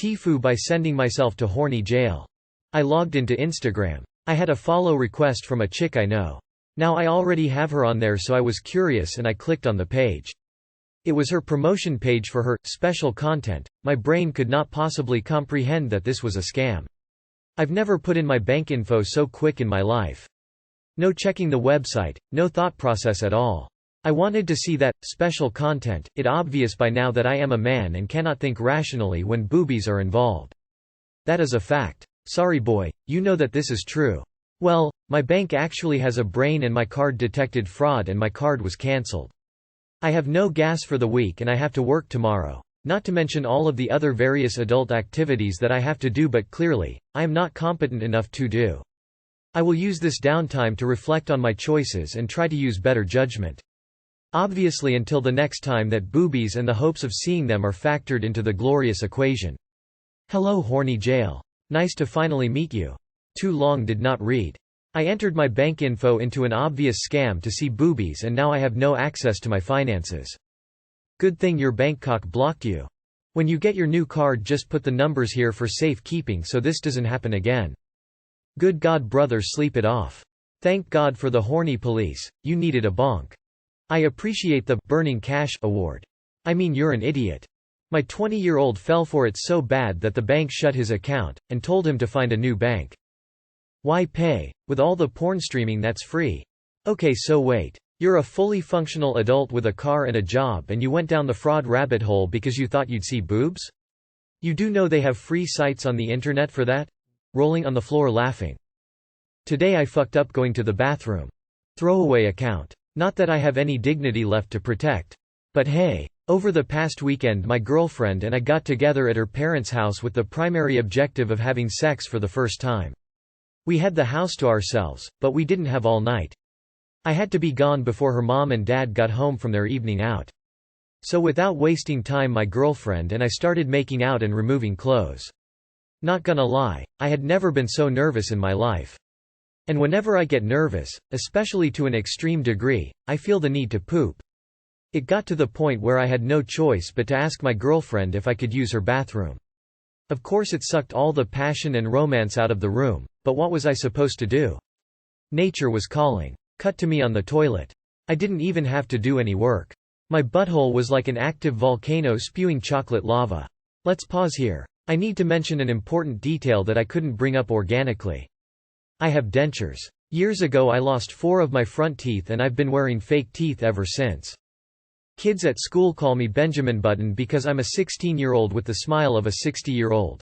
Tifu by sending myself to horny jail. I logged into Instagram. I had a follow request from a chick I know. Now I already have her on there, so I was curious and I clicked on the page. It was her promotion page for her special content. My brain could not possibly comprehend that this was a scam. I've never put in my bank info so quick in my life. No checking the website, no thought process at all. I wanted to see that special content. It's obvious by now that I am a man and cannot think rationally when boobies are involved. That is a fact. Sorry boy, you know that this is true. Well, my bank actually has a brain and my card detected fraud and my card was cancelled. I have no gas for the week and I have to work tomorrow. Not to mention all of the other various adult activities that I have to do, but clearly, I am not competent enough to do. I will use this downtime to reflect on my choices and try to use better judgment. Obviously until the next time that boobies and the hopes of seeing them are factored into the glorious equation. Hello horny jail. Nice to finally meet you. Too long did not read. I entered my bank info into an obvious scam to see boobies and now I have no access to my finances. Good thing your Bangkok blocked you. When you get your new card, just put the numbers here for safe keeping so this doesn't happen again. Good God brother, sleep it off. Thank God for the horny police, you needed a bonk. I appreciate the burning cash award. I mean, you're an idiot. My 20-year-old fell for it so bad that the bank shut his account, and told him to find a new bank. Why pay? With all the porn streaming that's free. Okay, so wait. You're a fully functional adult with a car and a job and you went down the fraud rabbit hole because you thought you'd see boobs? You do know they have free sites on the internet for that? Rolling on the floor laughing. Today I fucked up going to the bathroom. Throwaway account. Not that I have any dignity left to protect. But hey. Over the past weekend my girlfriend and I got together at her parents' house with the primary objective of having sex for the first time. We had the house to ourselves, but we didn't have all night. I had to be gone before her mom and dad got home from their evening out. So without wasting time my girlfriend and I started making out and removing clothes. Not gonna lie, I had never been so nervous in my life. And whenever I get nervous, especially to an extreme degree, I feel the need to poop. It got to the point where I had no choice but to ask my girlfriend if I could use her bathroom. Of course it sucked all the passion and romance out of the room, but what was I supposed to do? Nature was calling. Cut to me on the toilet. I didn't even have to do any work. My butthole was like an active volcano spewing chocolate lava. Let's pause here. I need to mention an important detail that I couldn't bring up organically. I have dentures. Years ago I lost 4 of my front teeth and I've been wearing fake teeth ever since. Kids at school call me Benjamin Button because I'm a 16-year-old with the smile of a 60-year-old.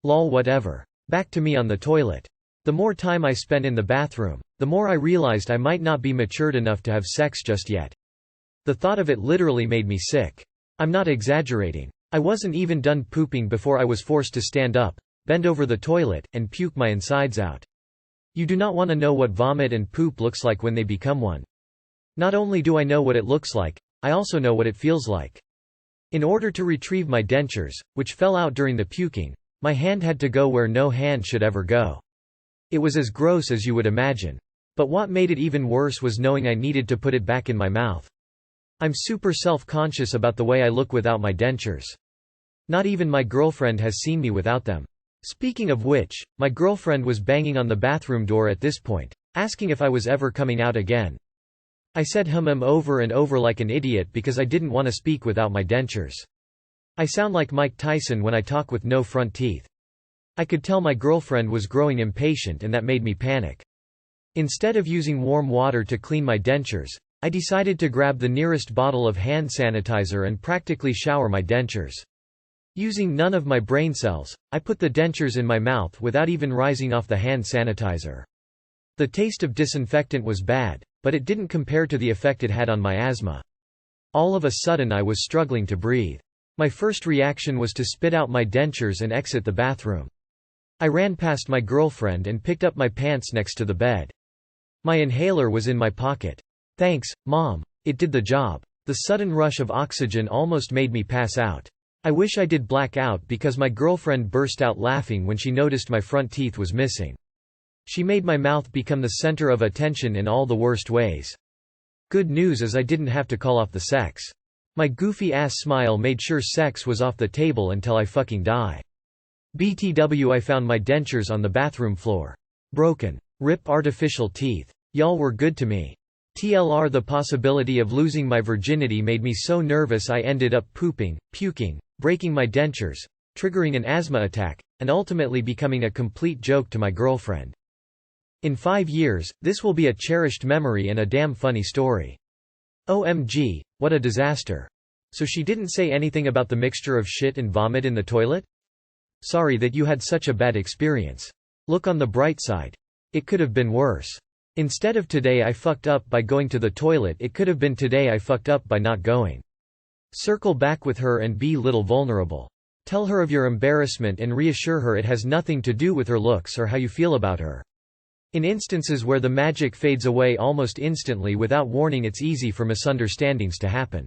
Lol, whatever. Back to me on the toilet. The more time I spent in the bathroom, the more I realized I might not be matured enough to have sex just yet. The thought of it literally made me sick. I'm not exaggerating. I wasn't even done pooping before I was forced to stand up, bend over the toilet, and puke my insides out. You do not want to know what vomit and poop looks like when they become one. Not only do I know what it looks like, I also know what it feels like. In order to retrieve my dentures, which fell out during the puking, my hand had to go where no hand should ever go. It was as gross as you would imagine. But what made it even worse was knowing I needed to put it back in my mouth. I'm super self-conscious about the way I look without my dentures. Not even my girlfriend has seen me without them. Speaking of which, my girlfriend was banging on the bathroom door at this point, asking if I was ever coming out again. I said over and over like an idiot because I didn't want to speak without my dentures. I sound like Mike Tyson when I talk with no front teeth. I could tell my girlfriend was growing impatient and that made me panic. Instead of using warm water to clean my dentures, I decided to grab the nearest bottle of hand sanitizer and practically shower my dentures. Using none of my brain cells, I put the dentures in my mouth without even rising off the hand sanitizer. The taste of disinfectant was bad, but it didn't compare to the effect it had on my asthma. All of a sudden I was struggling to breathe. My first reaction was to spit out my dentures and exit the bathroom. I ran past my girlfriend and picked up my pants next to the bed. My inhaler was in my pocket. Thanks, Mom. It did the job. The sudden rush of oxygen almost made me pass out. I wish I did black out because my girlfriend burst out laughing when she noticed my front teeth was missing. She made my mouth become the center of attention in all the worst ways. Good news is I didn't have to call off the sex. My goofy ass smile made sure sex was off the table until I fucking die. BTW, I found my dentures on the bathroom floor. Broken. RIP artificial teeth. Y'all were good to me. TLR, the possibility of losing my virginity made me so nervous I ended up pooping, puking, breaking my dentures, triggering an asthma attack, and ultimately becoming a complete joke to my girlfriend. In 5 years, this will be a cherished memory and a damn funny story. OMG, what a disaster. So she didn't say anything about the mixture of shit and vomit in the toilet? Sorry that you had such a bad experience. Look on the bright side. It could have been worse. Instead of today I fucked up by going to the toilet, it could have been today I fucked up by not going. Circle back with her and be little vulnerable. Tell her of your embarrassment and reassure her it has nothing to do with her looks or how you feel about her. In instances where the magic fades away almost instantly without warning, it's easy for misunderstandings to happen.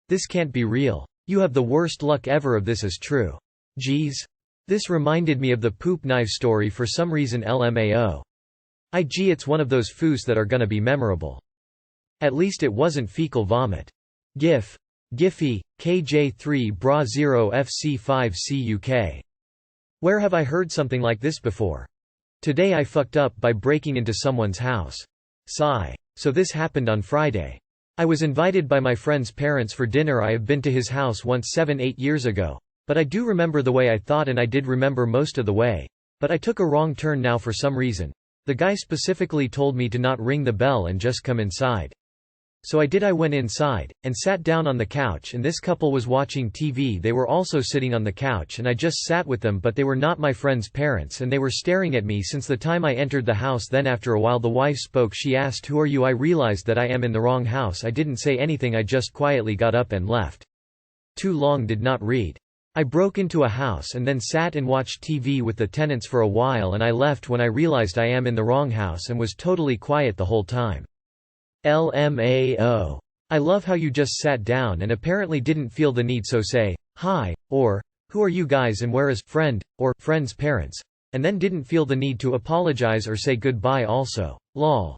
This can't be real. You have the worst luck ever if this is true. Geez. This reminded me of the poop knife story for some reason. LMAO. IG, it's one of those foos that are gonna be memorable. At least it wasn't fecal vomit. GIF. Giphy, KJ3 Bra 0 FC5 CUK. Where have I heard something like this before? Today I fucked up by breaking into someone's house. Sigh. So this happened on Friday. I was invited by my friend's parents for dinner. I have been to his house once 7-8 years ago. But I do remember the way I thought, and I did remember most of the way. But I took a wrong turn now for some reason. The guy specifically told me to not ring the bell and just come inside. So I did. I went inside, and sat down on the couch, and this couple was watching TV. They were also sitting on the couch, and I just sat with them, but they were not my friend's parents, and they were staring at me since the time I entered the house. Then after a while the wife spoke. She asked, "Who are you?" I realized that I am in the wrong house. I didn't say anything. I just quietly got up and left. Too long, did not read. I broke into a house and then sat and watched TV with the tenants for a while, and I left when I realized I am in the wrong house and was totally quiet the whole time. LMAO. I love how you just sat down and apparently didn't feel the need so say, "Hi," or, "Who are you guys and where is friend," or, "friend's parents," and then didn't feel the need to apologize or say goodbye also. Lol.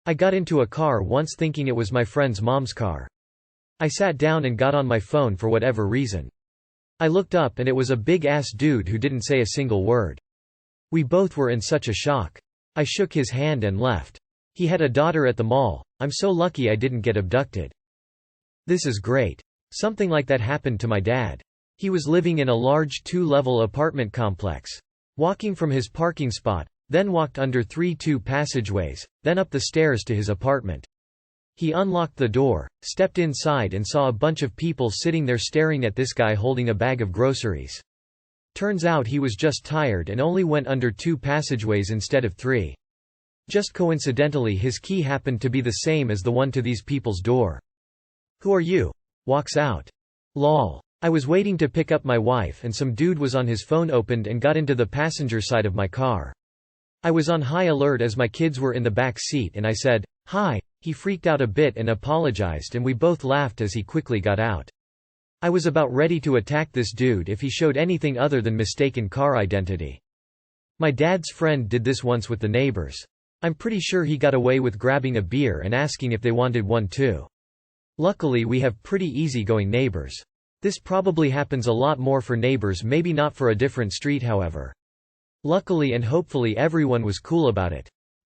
I got into a car once thinking it was my friend's mom's car. I sat down and got on my phone for whatever reason. I looked up and it was a big-ass dude who didn't say a single word. We both were in such a shock. I shook his hand and left. He had a daughter at the mall. I'm so lucky I didn't get abducted. This is great. Something like that happened to my dad. He was living in a large 2-level apartment complex. Walking from his parking spot, then walked under 3 passageways, then up the stairs to his apartment. He unlocked the door, stepped inside and saw a bunch of people sitting there staring at this guy holding a bag of groceries. Turns out he was just tired and only went under 2 passageways instead of 3. Just coincidentally his key happened to be the same as the one to these people's door. "Who are you?" Walks out. Lol. I was waiting to pick up my wife and some dude was on his phone, opened and got into the passenger side of my car. I was on high alert as my kids were in the back seat and I said, "Hi." He freaked out a bit and apologized and we both laughed as he quickly got out. I was about ready to attack this dude if he showed anything other than mistaken car identity. My dad's friend did this once with the neighbors. I'm pretty sure he got away with grabbing a beer and asking if they wanted one too. Luckily we have pretty easygoing neighbors. This probably happens a lot more for neighbors, maybe not for a different street however. Luckily and hopefully everyone was cool about it.